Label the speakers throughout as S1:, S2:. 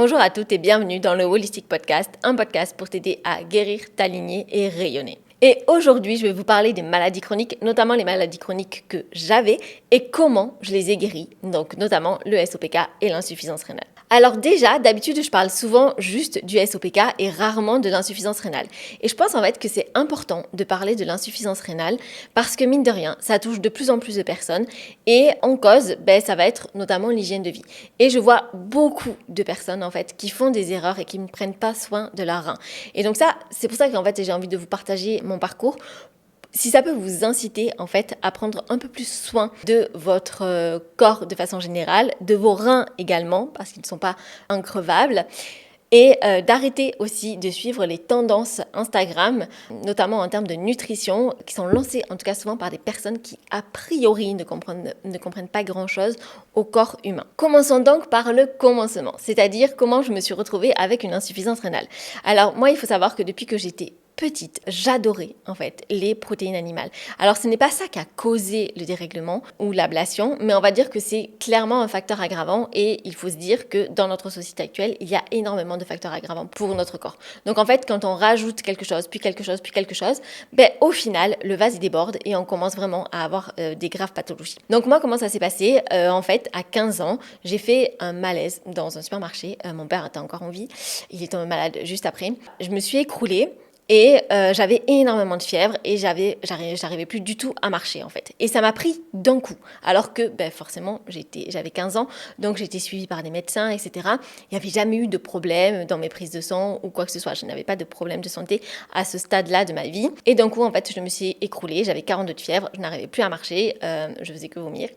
S1: Bonjour à toutes et bienvenue dans le Holistic Podcast, un podcast pour t'aider à guérir, t'aligner et rayonner. Et aujourd'hui, je vais vous parler des maladies chroniques, notamment les maladies chroniques que j'avais et comment je les ai guéries, donc notamment le SOPK et l'insuffisance rénale. Alors déjà, d'habitude, je parle souvent juste du SOPK et rarement de l'insuffisance rénale. Et je pense en fait que c'est important de parler de l'insuffisance rénale parce que mine de rien, ça touche de plus en plus de personnes et en cause, ça va être notamment l'hygiène de vie. Et je vois beaucoup de personnes en fait qui font des erreurs et qui ne prennent pas soin de leurs reins. Et donc ça, c'est pour ça qu'en fait j'ai envie de vous partager mon parcours. Si ça peut vous inciter en fait à prendre un peu plus soin de votre corps de façon générale, de vos reins également parce qu'ils ne sont pas increvables et d'arrêter aussi de suivre les tendances Instagram, notamment en termes de nutrition, qui sont lancées en tout cas souvent par des personnes qui a priori ne comprennent pas grand-chose au corps humain. Commençons donc par le commencement, c'est-à-dire comment je me suis retrouvée avec une insuffisance rénale. Alors moi, il faut savoir que depuis que j'étais petite, j'adorais en fait les protéines animales. Alors ce n'est pas ça qui a causé le dérèglement ou l'ablation, mais on va dire que c'est clairement un facteur aggravant et il faut se dire que dans notre société actuelle, il y a énormément de facteurs aggravants pour notre corps. Donc en fait, quand on rajoute quelque chose, puis quelque chose, puis quelque chose, au final, le vase il déborde et on commence vraiment à avoir des graves pathologies. Donc moi, comment ça s'est passé en fait, à 15 ans, j'ai fait un malaise dans un supermarché. Mon père était encore en vie, il est tombé malade juste après. Je me suis écroulée. Et j'avais énormément de fièvre et j'arrivais plus du tout à marcher en fait. Et ça m'a pris d'un coup. Alors que forcément j'avais 15 ans, donc j'étais suivie par des médecins, etc. Il n'y avait jamais eu de problème dans mes prises de sang ou quoi que ce soit. Je n'avais pas de problème de santé à ce stade-là de ma vie. Et d'un coup en fait je me suis écroulée, j'avais 42 de fièvre, je n'arrivais plus à marcher, je faisais que vomir.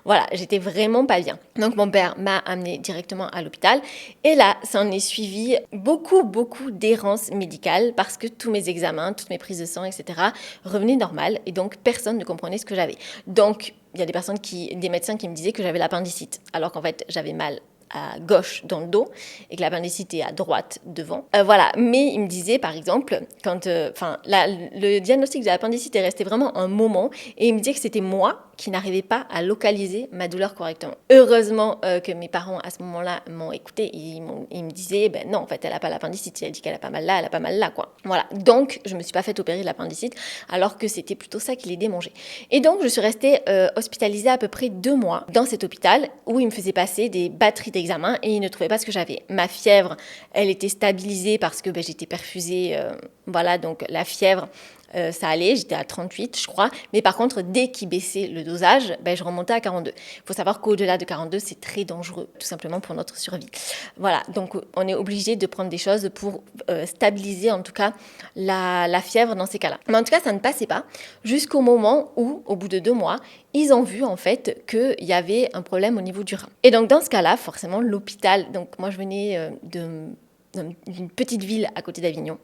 S1: Voilà, j'étais vraiment pas bien. Donc mon père m'a amenée directement à l'hôpital. Et là, ça en est suivi beaucoup d'errances médicales parce que tous mes examens, toutes mes prises de sang, etc. revenaient normales et donc personne ne comprenait ce que j'avais. Donc, il y a des médecins qui me disaient que j'avais l'appendicite, alors qu'en fait, j'avais mal à gauche dans le dos et que l'appendicite est à droite devant. Voilà, mais il me disait par exemple, le diagnostic de l'appendicite est resté vraiment un moment et il me disait que c'était moi qui n'arrivais pas à localiser ma douleur correctement. Heureusement que mes parents à ce moment-là m'ont écouté, ils me disaient non en fait elle a pas l'appendicite, elle dit qu'elle a pas mal là, elle a pas mal là quoi. Voilà, donc je me suis pas fait opérer de l'appendicite alors que c'était plutôt ça qui les démangeait. Et donc je suis restée hospitalisée à peu près 2 mois dans cet hôpital où ils me faisaient passer des batteries d'examens et ils ne trouvaient pas ce que j'avais. Ma fièvre, elle était stabilisée parce que j'étais perfusée, donc la fièvre ça allait, j'étais à 38 je crois, mais par contre dès qu'il baissait le dosage, je remontais à 42. Il faut savoir qu'au-delà de 42 c'est très dangereux, tout simplement pour notre survie. Voilà, donc on est obligé de prendre des choses pour stabiliser en tout cas la fièvre dans ces cas-là. Mais en tout cas ça ne passait pas jusqu'au moment où, au bout de 2 mois, ils ont vu en fait qu'il y avait un problème au niveau du rein. Et donc dans ce cas-là, forcément l'hôpital, donc moi je venais d'une petite ville à côté d'Avignon.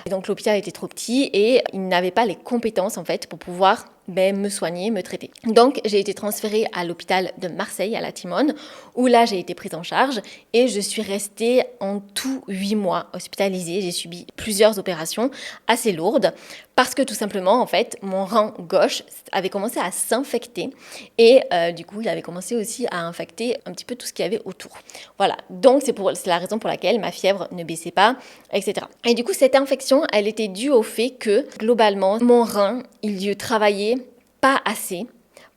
S1: Et donc l'hôpital était trop petit et il n'avait pas les compétences en fait pour pouvoir me soigner, me traiter. Donc j'ai été transférée à l'hôpital de Marseille, à la Timone, où là j'ai été prise en charge et je suis restée en tout 8 mois hospitalisée. J'ai subi plusieurs opérations assez lourdes parce que tout simplement en fait mon rein gauche avait commencé à s'infecter et du coup il avait commencé aussi à infecter un petit peu tout ce qu'il y avait autour. Voilà, donc c'est la raison pour laquelle ma fièvre ne baissait pas, etc. Et du coup cette infection elle était due au fait que globalement mon rein il travaillait pas assez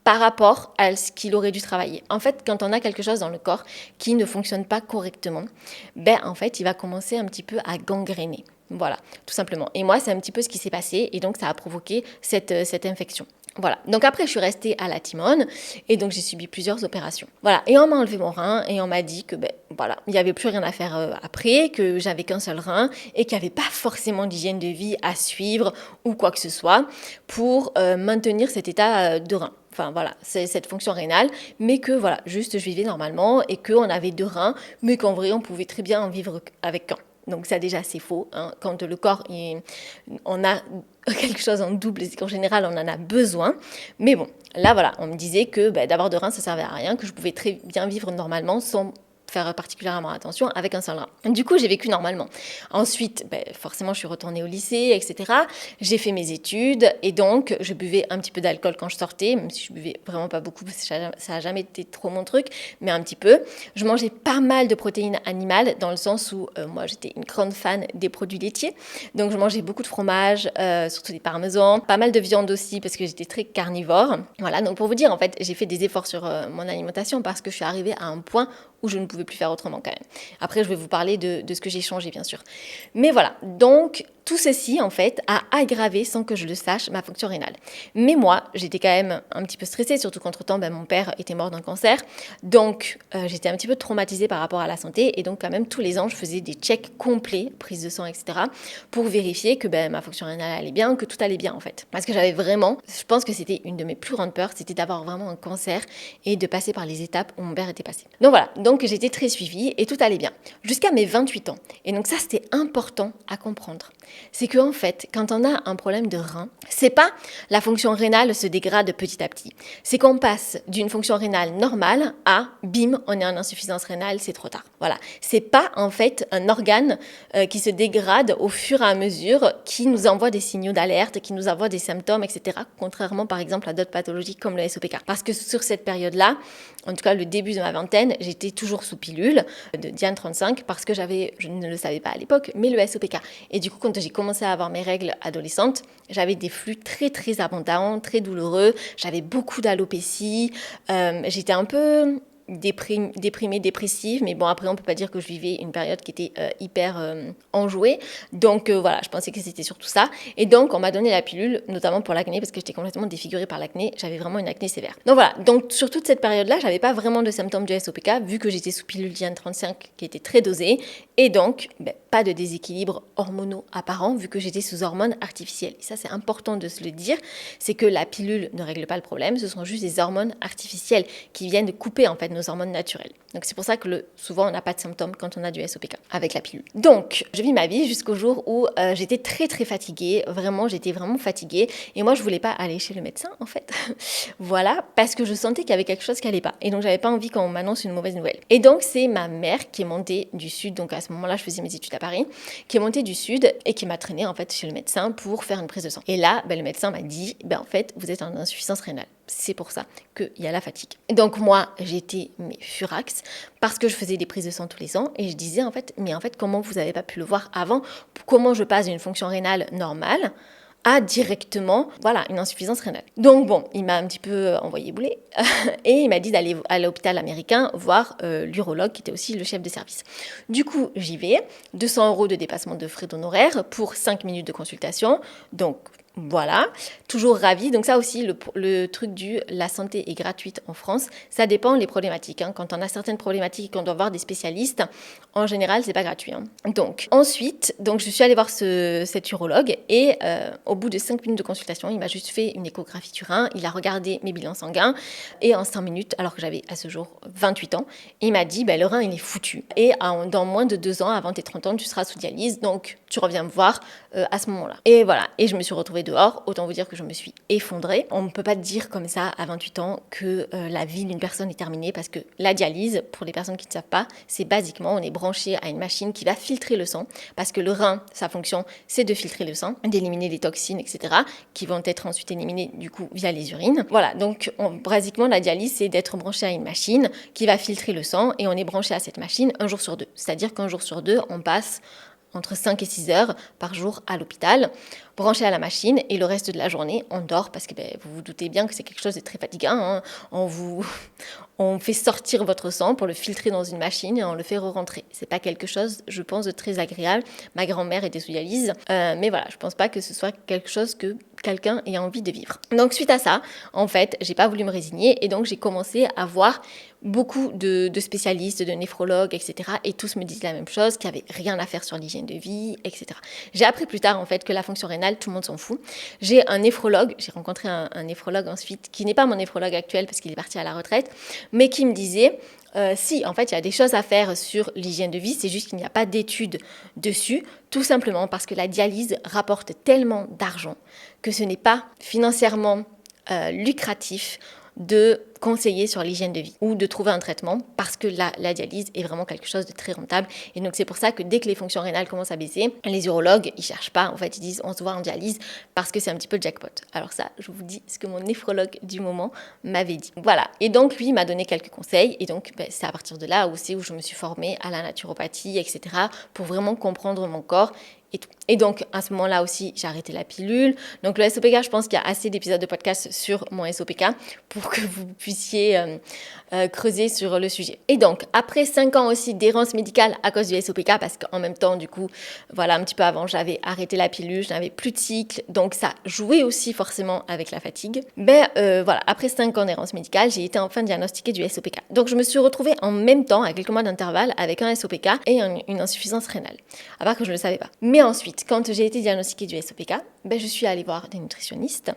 S1: par rapport à ce qu'il aurait dû travailler. En fait, quand on a quelque chose dans le corps qui ne fonctionne pas correctement, en fait, il va commencer un petit peu à gangréner. Voilà, tout simplement. Et moi, c'est un petit peu ce qui s'est passé et donc ça a provoqué cette infection. Voilà, donc après je suis restée à la Timone et donc j'ai subi plusieurs opérations. Voilà, et on m'a enlevé mon rein et on m'a dit que il n'y avait plus rien à faire après, que j'avais qu'un seul rein et qu'il n'y avait pas forcément d'hygiène de vie à suivre ou quoi que ce soit pour maintenir cet état de rein. Enfin voilà, c'est cette fonction rénale, mais que voilà, juste je vivais normalement et qu'on avait 2 reins, mais qu'en vrai on pouvait très bien en vivre avec qu'un. Donc ça déjà c'est faux, hein. Quand le corps, on a quelque chose en double, c'est qu'en général on en a besoin. Mais bon, là voilà, on me disait que d'avoir 2 reins ça servait à rien, que je pouvais très bien vivre normalement sans faire particulièrement attention avec un seul rein. Du coup, j'ai vécu normalement. Ensuite, forcément, je suis retournée au lycée, etc. J'ai fait mes études et donc je buvais un petit peu d'alcool quand je sortais, même si je buvais vraiment pas beaucoup, parce que ça n'a jamais été trop mon truc, mais un petit peu. Je mangeais pas mal de protéines animales dans le sens où moi, j'étais une grande fan des produits laitiers. Donc, je mangeais beaucoup de fromage, surtout des parmesans, pas mal de viande aussi parce que j'étais très carnivore. Voilà, donc pour vous dire, en fait, j'ai fait des efforts sur mon alimentation parce que je suis arrivée à un point où je ne pouvais plus faire autrement quand même. Après, je vais vous parler de ce que j'ai changé, bien sûr. Mais voilà, donc tout ceci, en fait, a aggravé, sans que je le sache, ma fonction rénale. Mais moi, j'étais quand même un petit peu stressée, surtout qu'entre-temps, mon père était mort d'un cancer. Donc, j'étais un petit peu traumatisée par rapport à la santé. Et donc, quand même, tous les ans, je faisais des checks complets, prise de sang, etc., pour vérifier que ma fonction rénale allait bien, que tout allait bien, en fait. Parce que j'avais vraiment, je pense que c'était une de mes plus grandes peurs, c'était d'avoir vraiment un cancer et de passer par les étapes où mon père était passé. Donc voilà, donc j'étais très suivie et tout allait bien. Jusqu'à mes 28 ans. Et donc ça, c'était important à comprendre. C'est qu'en fait, quand on a un problème de rein, c'est pas la fonction rénale se dégrade petit à petit. C'est qu'on passe d'une fonction rénale normale à bim, on est en insuffisance rénale, c'est trop tard. Voilà. C'est pas en fait un organe qui se dégrade au fur et à mesure, qui nous envoie des signaux d'alerte, qui nous envoie des symptômes, etc. Contrairement par exemple à d'autres pathologies comme le SOPK. Parce que sur cette période-là, en tout cas le début de ma vingtaine, j'étais toujours sous pilule de Diane 35 parce que je ne le savais pas à l'époque, mais le SOPK. Et du coup, quand j'ai commencé à avoir mes règles adolescentes, j'avais des flux très très abondants, très douloureux, j'avais beaucoup d'alopécie, j'étais un peu déprimée, dépressive, mais bon, après on peut pas dire que je vivais une période qui était hyper enjouée, donc voilà, je pensais que c'était surtout ça, et donc on m'a donné la pilule, notamment pour l'acné, parce que j'étais complètement défigurée par l'acné, j'avais vraiment une acné sévère. Donc voilà, donc sur toute cette période-là, j'avais pas vraiment de symptômes du SOPK, vu que j'étais sous pilule Diane 35 qui était très dosée, et donc pas de déséquilibre hormonaux apparent, vu que j'étais sous hormones artificielles. Et ça, c'est important de se le dire, c'est que la pilule ne règle pas le problème, ce sont juste des hormones artificielles qui viennent de couper en fait nos hormones naturelles. Donc c'est pour ça que souvent on n'a pas de symptômes quand on a du SOPK avec la pilule. Donc je vis ma vie jusqu'au jour où j'étais très très fatiguée, j'étais vraiment fatiguée, et moi je voulais pas aller chez le médecin en fait. Voilà, parce que je sentais qu'il y avait quelque chose qui allait pas, et donc j'avais pas envie qu'on m'annonce une mauvaise nouvelle. Et donc c'est ma mère qui est montée du sud, donc à ce moment-là je faisais mes études à Paris, qui est montée du sud et qui m'a traînée en fait chez le médecin pour faire une prise de sang. Et là, le médecin m'a dit, en fait vous êtes en insuffisance rénale. C'est pour ça qu'il y a la fatigue. Donc moi, j'étais furax parce que je faisais des prises de sang tous les ans et je disais en fait, comment vous n'avez pas pu le voir avant? Comment je passe d'une fonction rénale normale à directement, une insuffisance rénale. Donc bon, il m'a un petit peu envoyé bouler et il m'a dit d'aller à l'hôpital américain voir l'urologue qui était aussi le chef de service. Du coup, j'y vais, 200 € de dépassement de frais d'honoraires pour 5 minutes de consultation, donc voilà, toujours ravie. Donc ça aussi, le truc la santé est gratuite en France, ça dépend les problématiques. Quand on a certaines problématiques et qu'on doit voir des spécialistes, en général, c'est pas gratuit. Donc ensuite, je suis allée voir cet urologue et au bout de 5 minutes de consultation, il m'a juste fait une échographie du rein, il a regardé mes bilans sanguins et en 5 minutes, alors que j'avais à ce jour 28 ans, il m'a dit le rein il est foutu et dans moins de 2 ans, avant tes 30 ans, tu seras sous dialyse, donc tu reviens me voir à ce moment-là. Et voilà, et je me suis retrouvée dehors, autant vous dire que je me suis effondrée. On ne peut pas dire comme ça à 28 ans que la vie d'une personne est terminée, parce que la dialyse, pour les personnes qui ne savent pas, c'est basiquement, on est branché à une machine qui va filtrer le sang, parce que le rein, sa fonction, c'est de filtrer le sang, d'éliminer les toxines, etc., qui vont être ensuite éliminées du coup via les urines. Voilà, donc basiquement, la dialyse, c'est d'être branché à une machine qui va filtrer le sang, et on est branché à cette machine un jour sur deux. C'est-à-dire qu'un jour sur deux, on passe entre 5 et 6 heures par jour à l'hôpital, branché à la machine, et le reste de la journée, on dort, parce que vous vous doutez bien que c'est quelque chose de très fatigant. On fait sortir votre sang pour le filtrer dans une machine et on le fait re-rentrer. C'est pas quelque chose, je pense, de très agréable. Ma grand-mère était sous dialyse, mais voilà, je pense pas que ce soit quelque chose que quelqu'un ait envie de vivre. Donc suite à ça, en fait, j'ai pas voulu me résigner, et donc j'ai commencé à voir beaucoup de spécialistes, de néphrologues, etc. Et tous me disent la même chose, qu'il n'y avait rien à faire sur l'hygiène de vie, etc. J'ai appris plus tard, en fait, que la fonction rénale, tout le monde s'en fout. J'ai rencontré un néphrologue ensuite, qui n'est pas mon néphrologue actuel parce qu'il est parti à la retraite, mais qui me disait, si, en fait, il y a des choses à faire sur l'hygiène de vie, c'est juste qu'il n'y a pas d'études dessus, tout simplement parce que la dialyse rapporte tellement d'argent que ce n'est pas financièrement lucratif de conseiller sur l'hygiène de vie ou de trouver un traitement parce que la dialyse est vraiment quelque chose de très rentable. Et donc c'est pour ça que dès que les fonctions rénales commencent à baisser, les urologues, ils cherchent pas, en fait, ils disent on se voit en dialyse parce que c'est un petit peu le jackpot. Alors ça, je vous dis ce que mon néphrologue du moment m'avait dit. Voilà. Et donc lui, il m'a donné quelques conseils et donc c'est à partir de là aussi où je me suis formée à la naturopathie, etc. pour vraiment comprendre mon corps et tout. Et donc, à ce moment-là aussi, j'ai arrêté la pilule. Donc, le SOPK, je pense qu'il y a assez d'épisodes de podcast sur mon SOPK pour que vous puissiez creuser sur le sujet. Et donc, après 5 ans aussi d'errance médicale à cause du SOPK, parce qu'en même temps, du coup, voilà, un petit peu avant, j'avais arrêté la pilule, je n'avais plus de cycle, donc ça jouait aussi forcément avec la fatigue. Voilà, après 5 ans d'errance médicale, j'ai été enfin diagnostiquée du SOPK. Donc, je me suis retrouvée en même temps, à quelques mois d'intervalle, avec un SOPK et une insuffisance rénale. À part que je ne le savais pas. Mais ensuite, quand j'ai été diagnostiquée du SOPK, je suis allée voir des nutritionnistes,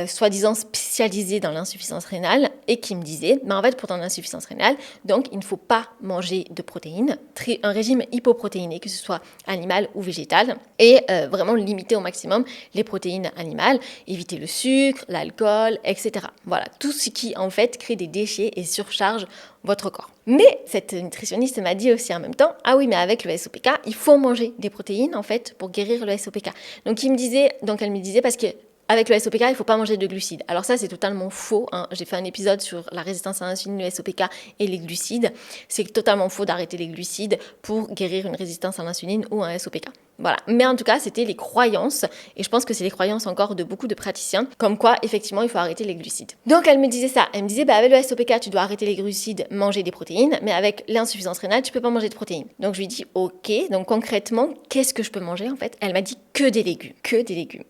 S1: soi-disant spécialisés dans l'insuffisance rénale, et qui me disaient, en fait, pour ton insuffisance rénale, donc il ne faut pas manger de protéines, un régime hypoprotéiné, que ce soit animal ou végétal, et vraiment limiter au maximum les protéines animales, éviter le sucre, l'alcool, etc. Voilà, tout ce qui, en fait, crée des déchets et surcharge votre corps. Mais cette nutritionniste m'a dit aussi en même temps, ah oui, mais avec le SOPK, il faut manger des protéines, en fait, pour guérir le SOPK. Donc elle me disait, parce que avec le SOPK, il ne faut pas manger de glucides. Alors ça, c'est totalement faux. J'ai fait un épisode sur la résistance à l'insuline, le SOPK et les glucides. C'est totalement faux d'arrêter les glucides pour guérir une résistance à l'insuline ou un SOPK. Voilà. Mais en tout cas, c'était les croyances, et je pense que c'est les croyances encore de beaucoup de praticiens, comme quoi, effectivement, il faut arrêter les glucides. Donc elle me disait ça. Elle me disait, avec le SOPK, tu dois arrêter les glucides, manger des protéines, mais avec l'insuffisance rénale, tu peux pas manger de protéines. Donc je lui dis, ok, donc concrètement, qu'est-ce que je peux manger en fait? Elle m'a dit que des légumes. Que des légumes.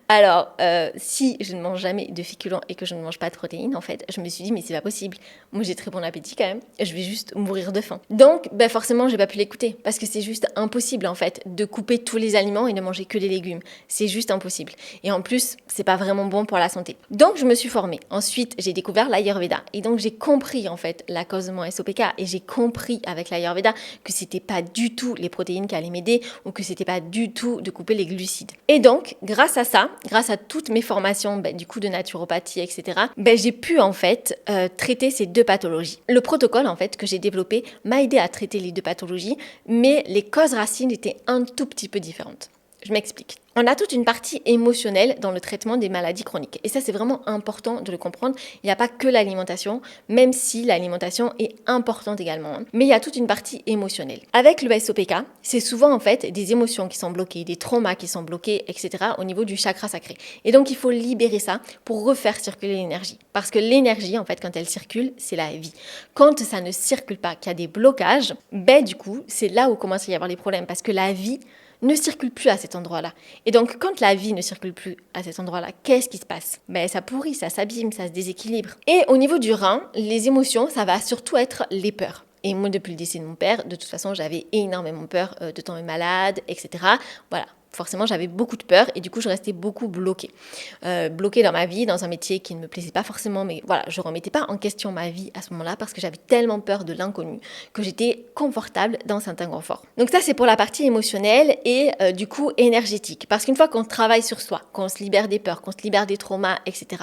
S1: Alors, si je ne mange jamais de féculents et que je ne mange pas de protéines, en fait, je me suis dit, mais c'est pas possible. Moi, j'ai très bon appétit quand même. Je vais juste mourir de faim. Donc, forcément, j'ai pas pu l'écouter parce que c'est juste impossible, en fait, de couper tous les aliments et de manger que des légumes. C'est juste impossible. Et en plus, c'est pas vraiment bon pour la santé. Donc, je me suis formée. Ensuite, j'ai découvert l'Ayurveda. Et donc, j'ai compris, en fait, la cause de mon SOPK. Et j'ai compris avec l'Ayurveda que c'était pas du tout les protéines qui allaient m'aider ou que c'était pas du tout de couper les glucides. Et donc, grâce à ça, grâce à toutes mes formations du coup de naturopathie, etc., j'ai pu en fait traiter ces deux pathologies. Le protocole en fait que j'ai développé m'a aidé à traiter les deux pathologies, mais les causes racines étaient un tout petit peu différentes. Je m'explique. On a toute une partie émotionnelle dans le traitement des maladies chroniques. Et ça, c'est vraiment important de le comprendre. Il n'y a pas que l'alimentation, même si l'alimentation est importante également. Mais il y a toute une partie émotionnelle. Avec le SOPK, c'est souvent en fait des émotions qui sont bloquées, des traumas qui sont bloqués, etc. au niveau du chakra sacré. Et donc, il faut libérer ça pour refaire circuler l'énergie. Parce que l'énergie, en fait, quand elle circule, c'est la vie. Quand ça ne circule pas, qu'il y a des blocages, du coup, c'est là où commence à y avoir les problèmes. Parce que la vie ne circule plus à cet endroit-là. Et donc, quand la vie ne circule plus à cet endroit-là, qu'est-ce qui se passe? Ça pourrit, ça s'abîme, ça se déséquilibre. Et au niveau du rein, les émotions, ça va surtout être les peurs. Et moi, depuis le décès de mon père, de toute façon, j'avais énormément peur de tomber malade, etc. Voilà. Forcément, j'avais beaucoup de peur et du coup, je restais beaucoup bloquée. Bloquée dans ma vie, dans un métier qui ne me plaisait pas forcément, mais voilà, je ne remettais pas en question ma vie à ce moment-là parce que j'avais tellement peur de l'inconnu que j'étais confortable dans certains conforts. Donc ça, c'est pour la partie émotionnelle et du coup énergétique. Parce qu'une fois qu'on travaille sur soi, qu'on se libère des peurs, qu'on se libère des traumas, etc.,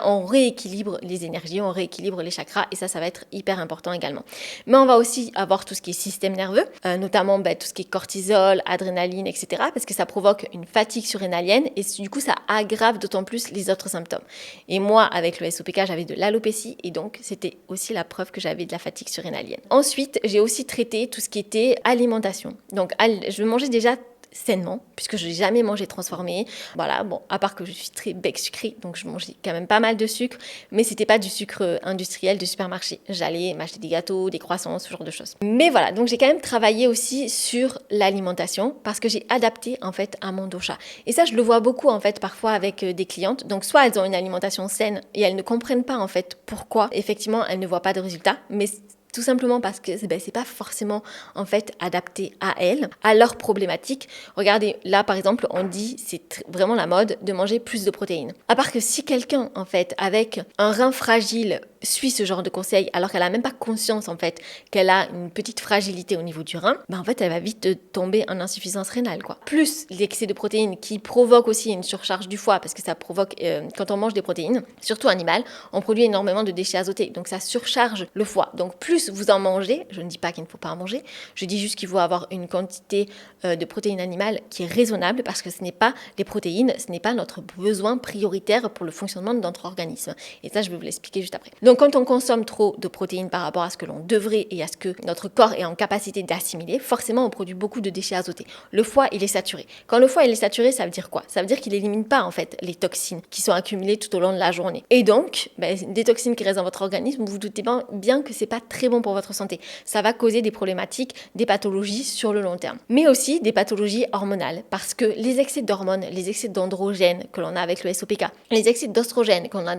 S1: on rééquilibre les énergies, on rééquilibre les chakras et ça va être hyper important également. Mais on va aussi avoir tout ce qui est système nerveux, notamment tout ce qui est cortisol, adrénaline, etc., parce que ça provoque une fatigue surrénalienne et du coup ça aggrave d'autant plus les autres symptômes. Et moi avec le SOPK j'avais de l'alopécie et donc c'était aussi la preuve que j'avais de la fatigue surrénalienne. Ensuite j'ai aussi traité tout ce qui était alimentation. Donc je mangeais déjà sainement, puisque je n'ai jamais mangé transformé. Voilà, bon, à part que je suis très bec sucré, donc je mangeais quand même pas mal de sucre, mais c'était pas du sucre industriel de supermarché. J'allais m'acheter des gâteaux, des croissants, ce genre de choses. Mais voilà, donc j'ai quand même travaillé aussi sur l'alimentation, parce que j'ai adapté en fait à mon dosha. Et ça, je le vois beaucoup en fait parfois avec des clientes. Donc soit elles ont une alimentation saine et elles ne comprennent pas en fait pourquoi effectivement elles ne voient pas de résultats, mais tout simplement parce que c'est pas forcément en fait adapté à elles, à leurs problématiques. Regardez, là par exemple, on dit c'est vraiment la mode de manger plus de protéines. À part que si quelqu'un en fait avec un rein fragile suit ce genre de conseils alors qu'elle n'a même pas conscience en fait qu'elle a une petite fragilité au niveau du rein, en fait elle va vite tomber en insuffisance rénale quoi. Plus l'excès de protéines qui provoque aussi une surcharge du foie parce que ça provoque, quand on mange des protéines, surtout animales, on produit énormément de déchets azotés, donc ça surcharge le foie. Donc plus vous en mangez, je ne dis pas qu'il ne faut pas en manger, je dis juste qu'il faut avoir une quantité de protéines animales qui est raisonnable parce que ce n'est pas les protéines, ce n'est pas notre besoin prioritaire pour le fonctionnement de notre organisme. Et ça, je vais vous l'expliquer juste après. Donc quand on consomme trop de protéines par rapport à ce que l'on devrait et à ce que notre corps est en capacité d'assimiler, forcément on produit beaucoup de déchets azotés. Le foie, il est saturé. Quand le foie il est saturé, ça veut dire quoi? Ça veut dire qu'il élimine pas en fait les toxines qui sont accumulées tout au long de la journée. Et donc, des toxines qui restent dans votre organisme, vous vous doutez bien que c'est pas très bon pour votre santé. Ça va causer des problématiques, des pathologies sur le long terme. Mais aussi des pathologies hormonales parce que les excès d'hormones, les excès d'androgènes que l'on a avec le SOPK, les excès d'oestrogènes qu'on a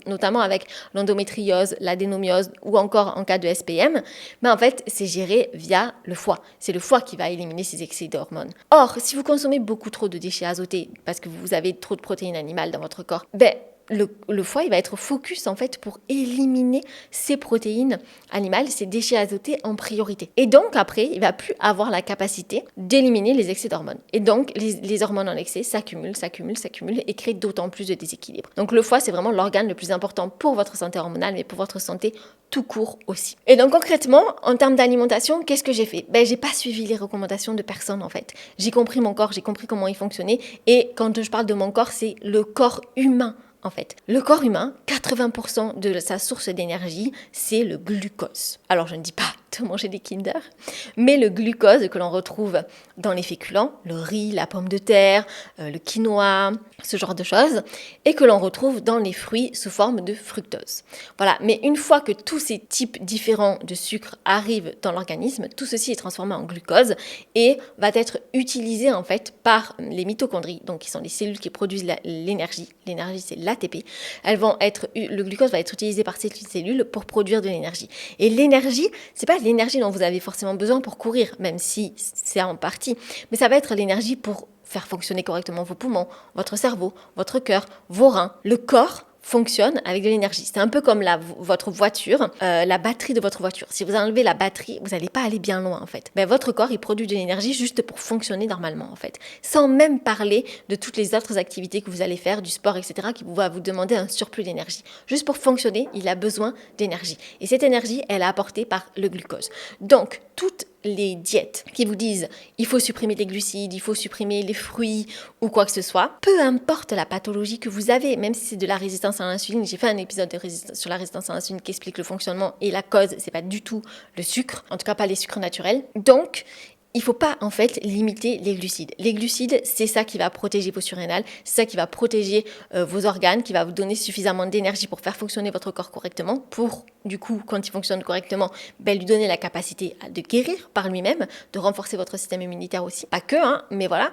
S1: notamment avec l'endométriose, l'adénomiose ou encore en cas de SPM, en fait, c'est géré via le foie. C'est le foie qui va éliminer ces excès d'hormones. Or, si vous consommez beaucoup trop de déchets azotés parce que vous avez trop de protéines animales dans votre corps, le foie il va être focus en fait pour éliminer ces protéines animales, ces déchets azotés en priorité. Et donc après, il va plus avoir la capacité d'éliminer les excès d'hormones. Et donc les hormones en excès s'accumulent et créent d'autant plus de déséquilibre. Donc le foie c'est vraiment l'organe le plus important pour votre santé hormonale mais pour votre santé tout court aussi. Et donc concrètement, en termes d'alimentation, qu'est-ce que j'ai fait? J'ai pas suivi les recommandations de personne en fait. J'ai compris mon corps, j'ai compris comment il fonctionnait et quand je parle de mon corps, c'est le corps humain. En fait, le corps humain, 80% de sa source d'énergie, c'est le glucose. Alors, je ne dis pas de manger des Kinder, mais le glucose que l'on retrouve dans les féculents, le riz, la pomme de terre, le quinoa, ce genre de choses, et que l'on retrouve dans les fruits sous forme de fructose. Voilà, mais une fois que tous ces types différents de sucre arrivent dans l'organisme, tout ceci est transformé en glucose et va être utilisé en fait par les mitochondries, donc qui sont les cellules qui produisent l'énergie. L'énergie, c'est l'ATP. Le glucose va être utilisé par ces cellules pour produire de l'énergie. Et l'énergie, c'est pas l'énergie dont vous avez forcément besoin pour courir, même si c'est en partie, mais ça va être l'énergie pour faire fonctionner correctement vos poumons, votre cerveau, votre cœur, vos reins. Le corps fonctionne avec de l'énergie. C'est un peu comme votre voiture, la batterie de votre voiture. Si vous enlevez la batterie, vous n'allez pas aller bien loin en fait. Votre corps, il produit de l'énergie juste pour fonctionner normalement en fait. Sans même parler de toutes les autres activités que vous allez faire, du sport, etc., qui va vous demander un surplus d'énergie. Juste pour fonctionner, il a besoin d'énergie. Et cette énergie, elle est apportée par le glucose. Donc, toutes les diètes qui vous disent il faut supprimer les glucides, il faut supprimer les fruits ou quoi que ce soit, peu importe la pathologie que vous avez, même si c'est de la résistance à l'insuline, j'ai fait un épisode sur la résistance à l'insuline qui explique le fonctionnement et la cause, c'est pas du tout le sucre, en tout cas pas les sucres naturels. Donc, il ne faut pas en fait limiter les glucides. Les glucides, c'est ça qui va protéger vos surrénales, c'est ça qui va protéger vos organes, qui va vous donner suffisamment d'énergie pour faire fonctionner votre corps correctement, pour du coup, quand il fonctionne correctement, lui donner la capacité de guérir par lui-même, de renforcer votre système immunitaire aussi. Pas que, mais voilà.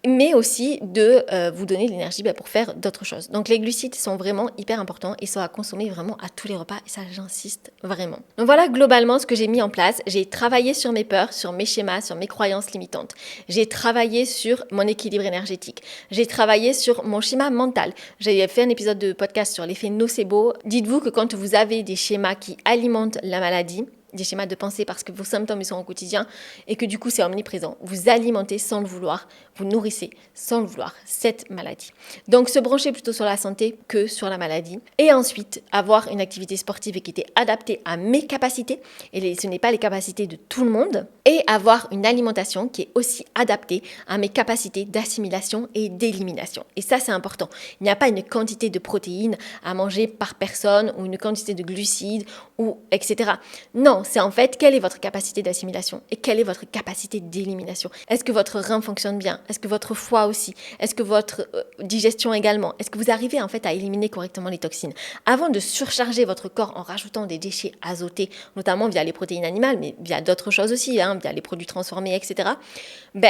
S1: Mais aussi de vous donner l'énergie pour faire d'autres choses. Donc les glucides sont vraiment hyper importants et sont à consommer vraiment à tous les repas et ça j'insiste vraiment. Donc voilà globalement ce que j'ai mis en place. J'ai travaillé sur mes peurs, sur mes schémas, sur mes croyances limitantes. J'ai travaillé sur mon équilibre énergétique. J'ai travaillé sur mon schéma mental. J'ai fait un épisode de podcast sur l'effet nocebo. Dites-vous que quand vous avez des schémas qui alimentent la maladie, des schémas de pensée parce que vos symptômes ils sont au quotidien et que du coup c'est omniprésent. Vous alimentez sans le vouloir, vous nourrissez sans le vouloir cette maladie. Donc se brancher plutôt sur la santé que sur la maladie et ensuite avoir une activité sportive qui était adaptée à mes capacités et ce n'est pas les capacités de tout le monde et avoir une alimentation qui est aussi adaptée à mes capacités d'assimilation et d'élimination. Et ça c'est important. Il n'y a pas une quantité de protéines à manger par personne ou une quantité de glucides ou etc. Non, c'est en fait quelle est votre capacité d'assimilation et quelle est votre capacité d'élimination. Est-ce que votre rein fonctionne bien? Est-ce que votre foie aussi? Est-ce que votre digestion également? Est-ce que vous arrivez en fait à éliminer correctement les toxines? Avant de surcharger votre corps en rajoutant des déchets azotés, notamment via les protéines animales, mais via d'autres choses aussi, via les produits transformés, etc.,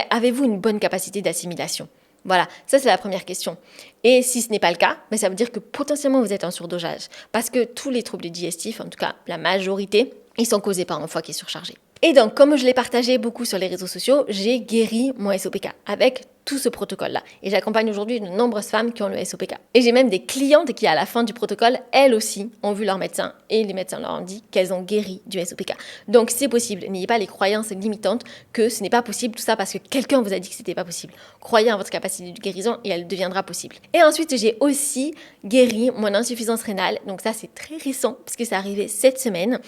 S1: avez-vous une bonne capacité d'assimilation? Voilà, ça c'est la première question. Et si ce n'est pas le cas, ça veut dire que potentiellement vous êtes en surdosage. Parce que tous les troubles digestifs, en tout cas la majorité, ils sont causés par un foie qui est surchargé. Et donc, comme je l'ai partagé beaucoup sur les réseaux sociaux, j'ai guéri mon SOPK avec tout ce protocole-là. Et j'accompagne aujourd'hui de nombreuses femmes qui ont le SOPK. Et j'ai même des clientes qui, à la fin du protocole, elles aussi ont vu leur médecin et les médecins leur ont dit qu'elles ont guéri du SOPK. Donc c'est possible. N'ayez pas les croyances limitantes que ce n'est pas possible, tout ça parce que quelqu'un vous a dit que c'était pas possible. Croyez en votre capacité de guérison et elle deviendra possible. Et ensuite, j'ai aussi guéri mon insuffisance rénale. Donc ça, c'est très récent puisque c'est arrivé cette semaine.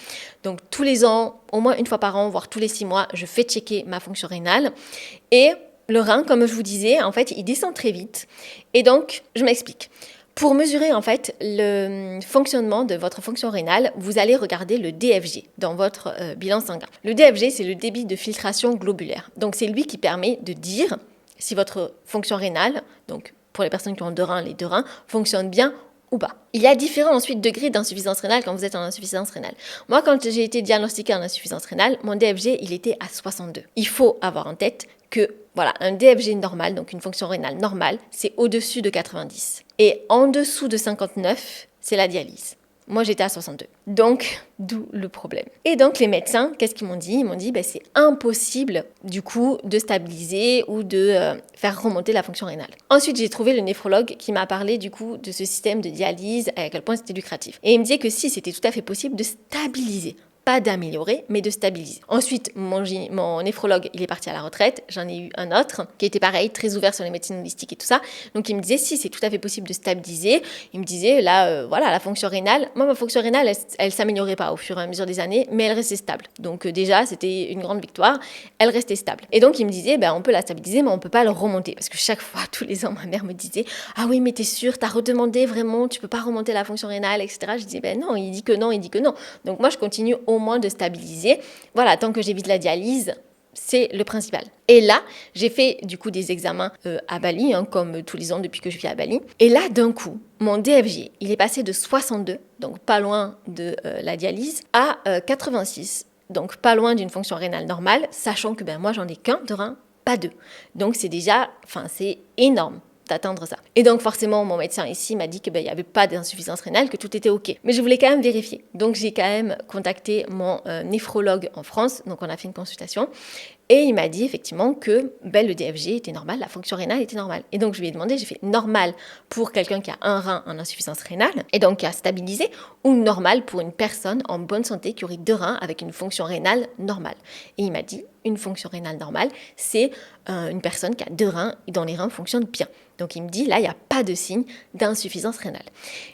S1: Donc tous les ans, au moins une fois par an, voire tous les 6 mois, je fais checker ma fonction rénale. Et le rein, comme je vous disais, en fait, il descend très vite. Et donc, je m'explique. Pour mesurer en fait le fonctionnement de votre fonction rénale, vous allez regarder le DFG dans votre bilan sanguin. Le DFG, c'est le débit de filtration globulaire. Donc, c'est lui qui permet de dire si votre fonction rénale, donc pour les personnes qui ont 2 reins, les 2 reins, fonctionnent bien ou pas. Il y a différents ensuite degrés d'insuffisance rénale quand vous êtes en insuffisance rénale. Moi, quand j'ai été diagnostiquée en insuffisance rénale, mon DFG, il était à 62. Il faut avoir en tête que voilà, un DFG normal, donc une fonction rénale normale, c'est au-dessus de 90. Et en dessous de 59, c'est la dialyse. Moi, j'étais à 62. Donc, d'où le problème. Et donc, les médecins, qu'est-ce qu'ils m'ont dit? Ils m'ont dit, c'est impossible, du coup, de stabiliser ou de faire remonter la fonction rénale. Ensuite, j'ai trouvé le néphrologue qui m'a parlé, du coup, de ce système de dialyse, et à quel point c'était lucratif. Et il me disait que si, c'était tout à fait possible de stabiliser. Pas d'améliorer, mais de stabiliser. Ensuite, mon néphrologue, il est parti à la retraite. J'en ai eu un autre qui était pareil, très ouvert sur les médecines holistiques et tout ça. Donc, il me disait, si, c'est tout à fait possible de stabiliser. Il me disait, là, voilà, la fonction rénale. Moi, ma fonction rénale, elle s'améliorait pas au fur et à mesure des années, mais elle restait stable. Donc, déjà, c'était une grande victoire. Elle restait stable. Et donc, il me disait, on peut la stabiliser, mais on peut pas le remonter. Parce que chaque fois, tous les ans, ma mère me disait, ah oui, mais t'es sûre, t'as redemandé vraiment, tu peux pas remonter la fonction rénale, etc. Je disais, non, il dit que non, il dit que non. Donc, moi, je continue au moins de stabiliser. Voilà, tant que j'évite la dialyse, c'est le principal. Et là, j'ai fait du coup des examens à Bali, comme tous les ans depuis que je vis à Bali. Et là, d'un coup, mon DFG, il est passé de 62, donc pas loin de la dialyse, à 86, donc pas loin d'une fonction rénale normale, sachant que moi, j'en ai qu'un de rein, pas 2. Donc c'est déjà, c'est énorme d'atteindre ça. Et donc forcément, mon médecin ici m'a dit qu'il n'y avait pas d'insuffisance rénale, que tout était OK. Mais je voulais quand même vérifier. Donc j'ai quand même contacté mon néphrologue en France, donc on a fait une consultation, et il m'a dit effectivement que le DFG était normal, la fonction rénale était normale. Et donc je lui ai demandé, j'ai fait normal pour quelqu'un qui a un rein en insuffisance rénale, et donc qui a stabilisé, ou normal pour une personne en bonne santé qui aurait 2 reins avec une fonction rénale normale. Et il m'a dit, une fonction rénale normale, c'est une personne qui a 2 reins et dont les reins fonctionnent bien. Donc il me dit, là, il n'y a pas de signe d'insuffisance rénale.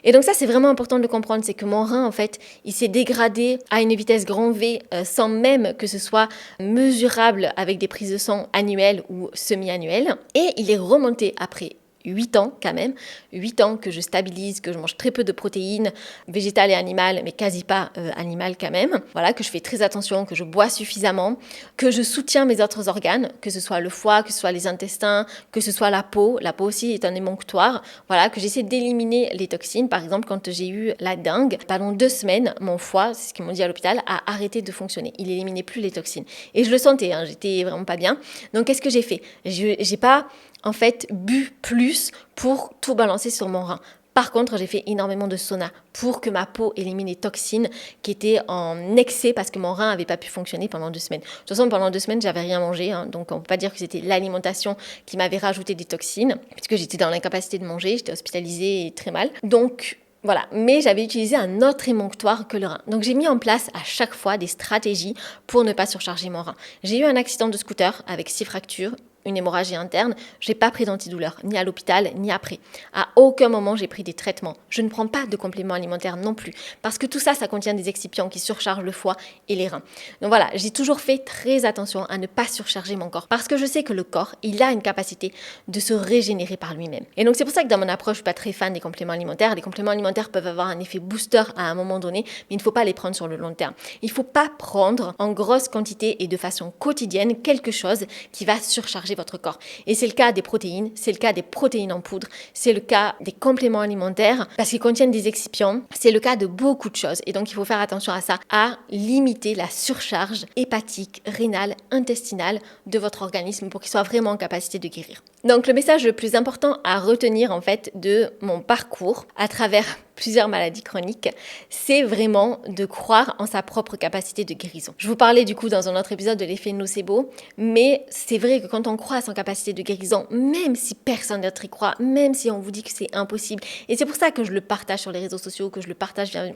S1: Et donc ça, c'est vraiment important de le comprendre, c'est que mon rein, en fait, il s'est dégradé à une vitesse grand V sans même que ce soit mesurable avec des prises de sang annuelles ou semi-annuelles. Et il est remonté après 8 ans quand même, 8 ans que je stabilise, que je mange très peu de protéines végétales et animales, mais quasi pas animales quand même. Voilà, que je fais très attention, que je bois suffisamment, que je soutiens mes autres organes, que ce soit le foie, que ce soit les intestins, que ce soit la peau. La peau aussi est un émonctoire. Voilà, que j'essaie d'éliminer les toxines. Par exemple, quand j'ai eu la dengue, pendant 2 semaines, mon foie, c'est ce qu'ils m'ont dit à l'hôpital, a arrêté de fonctionner. Il éliminait plus les toxines. Et je le sentais, j'étais vraiment pas bien. Donc, qu'est-ce que j'ai fait? J'ai pas en fait bu plus pour tout balancer sur mon rein. Par contre, j'ai fait énormément de sauna pour que ma peau élimine les toxines qui étaient en excès parce que mon rein n'avait pas pu fonctionner pendant 2 semaines. De toute façon, pendant 2 semaines, j'avais rien mangé, donc on ne peut pas dire que c'était l'alimentation qui m'avait rajouté des toxines, puisque j'étais dans l'incapacité de manger, j'étais hospitalisée et très mal. Donc voilà, mais j'avais utilisé un autre émonctoire que le rein. Donc j'ai mis en place à chaque fois des stratégies pour ne pas surcharger mon rein. J'ai eu un accident de scooter avec 6 fractures, une hémorragie interne, j'ai pas pris d'antidouleur, ni à l'hôpital, ni après. À aucun moment, j'ai pris des traitements. Je ne prends pas de compléments alimentaires non plus, parce que tout ça, ça contient des excipients qui surchargent le foie et les reins. Donc voilà, j'ai toujours fait très attention à ne pas surcharger mon corps, parce que je sais que le corps, il a une capacité de se régénérer par lui-même. Et donc c'est pour ça que dans mon approche, je suis pas très fan des compléments alimentaires. Les compléments alimentaires peuvent avoir un effet booster à un moment donné, mais il ne faut pas les prendre sur le long terme. Il ne faut pas prendre en grosse quantité et de façon quotidienne quelque chose qui va surcharger votre corps. Et c'est le cas des protéines, c'est le cas des protéines en poudre, c'est le cas des compléments alimentaires parce qu'ils contiennent des excipients, c'est le cas de beaucoup de choses. Et donc il faut faire attention à ça, à limiter la surcharge hépatique, rénale, intestinale de votre organisme pour qu'il soit vraiment en capacité de guérir. Donc le message le plus important à retenir en fait de mon parcours à travers plusieurs maladies chroniques, c'est vraiment de croire en sa propre capacité de guérison. Je vous parlais du coup dans un autre épisode de l'effet nocebo, mais c'est vrai que quand on croit à son capacité de guérison, même si personne d'autre y croit, même si on vous dit que c'est impossible, et c'est pour ça que je le partage sur les réseaux sociaux, que je le partage via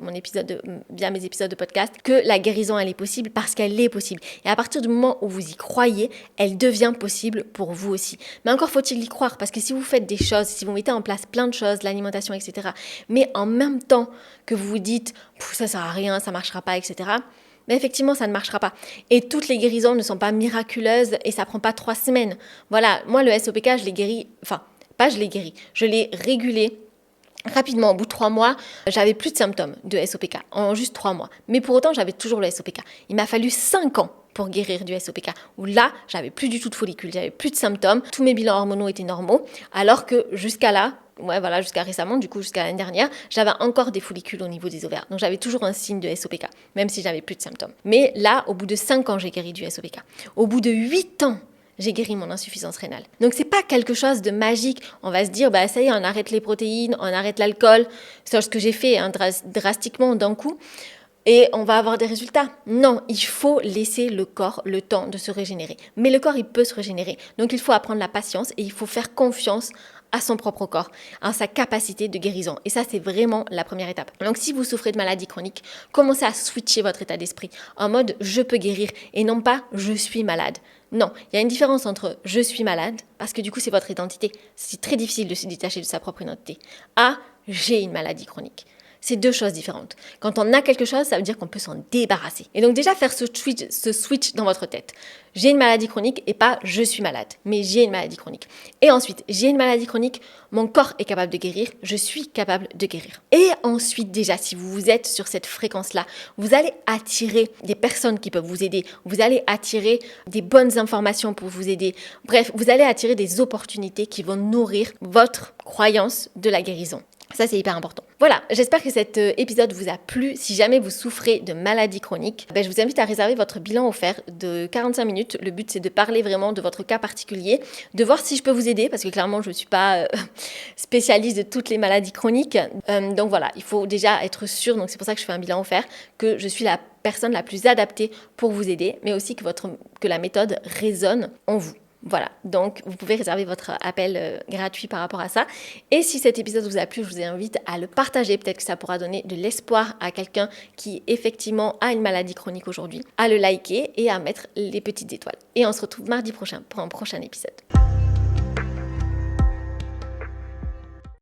S1: mes épisodes de podcast, que la guérison elle est possible parce qu'elle est possible. Et à partir du moment où vous y croyez, elle devient possible pour vous aussi. Mais encore faut-il y croire, parce que si vous faites des choses, si vous mettez en place plein de choses, l'alimentation, etc., mais en même temps que vous vous dites « ça sert à rien, ça marchera pas, etc. », mais effectivement, ça ne marchera pas. Et toutes les guérisons ne sont pas miraculeuses et ça prend pas 3 semaines. Voilà, moi le SOPK, je l'ai guéri, je l'ai régulé rapidement. Au bout de 3 mois, j'avais plus de symptômes de SOPK, en juste 3 mois. Mais pour autant, j'avais toujours le SOPK. Il m'a fallu 5 ans pour guérir du SOPK, où là, j'avais plus du tout de follicules, j'avais plus de symptômes, tous mes bilans hormonaux étaient normaux, alors que jusqu'à récemment, du coup jusqu'à l'année dernière, j'avais encore des follicules au niveau des ovaires. Donc j'avais toujours un signe de SOPK, même si j'avais plus de symptômes. Mais là, au bout de 5 ans, j'ai guéri du SOPK. Au bout de 8 ans, j'ai guéri mon insuffisance rénale. Donc c'est pas quelque chose de magique. On va se dire, ça y est, on arrête les protéines, on arrête l'alcool. C'est ce que j'ai fait drastiquement d'un coup. Et on va avoir des résultats. Non, il faut laisser le corps le temps de se régénérer. Mais le corps, il peut se régénérer. Donc il faut apprendre la patience et il faut faire confiance à son propre corps, à sa capacité de guérison. Et ça, c'est vraiment la première étape. Donc si vous souffrez de maladies chroniques, commencez à switcher votre état d'esprit en mode « je peux guérir » et non pas « je suis malade ». Non, il y a une différence entre « je suis malade » parce que du coup, c'est votre identité. C'est très difficile de se détacher de sa propre identité. « j'ai une maladie chronique ». C'est 2 choses différentes. Quand on a quelque chose, ça veut dire qu'on peut s'en débarrasser. Et donc déjà faire ce switch dans votre tête. J'ai une maladie chronique et pas je suis malade, mais j'ai une maladie chronique. Et ensuite, j'ai une maladie chronique, mon corps est capable de guérir, je suis capable de guérir. Et ensuite déjà, si vous êtes sur cette fréquence-là, vous allez attirer des personnes qui peuvent vous aider, vous allez attirer des bonnes informations pour vous aider. Bref, vous allez attirer des opportunités qui vont nourrir votre croyance de la guérison. Ça, c'est hyper important. Voilà, j'espère que cet épisode vous a plu. Si jamais vous souffrez de maladies chroniques, je vous invite à réserver votre bilan offert de 45 minutes. Le but, c'est de parler vraiment de votre cas particulier, de voir si je peux vous aider, parce que clairement, je ne suis pas spécialiste de toutes les maladies chroniques. Donc voilà, il faut déjà être sûr, donc c'est pour ça que je fais un bilan offert, que je suis la personne la plus adaptée pour vous aider, mais aussi que la méthode résonne en vous. Voilà, donc vous pouvez réserver votre appel gratuit par rapport à ça. Et si cet épisode vous a plu, je vous invite à le partager. Peut-être que ça pourra donner de l'espoir à quelqu'un qui effectivement a une maladie chronique aujourd'hui, à le liker et à mettre les petites étoiles. Et on se retrouve mardi prochain pour un prochain épisode.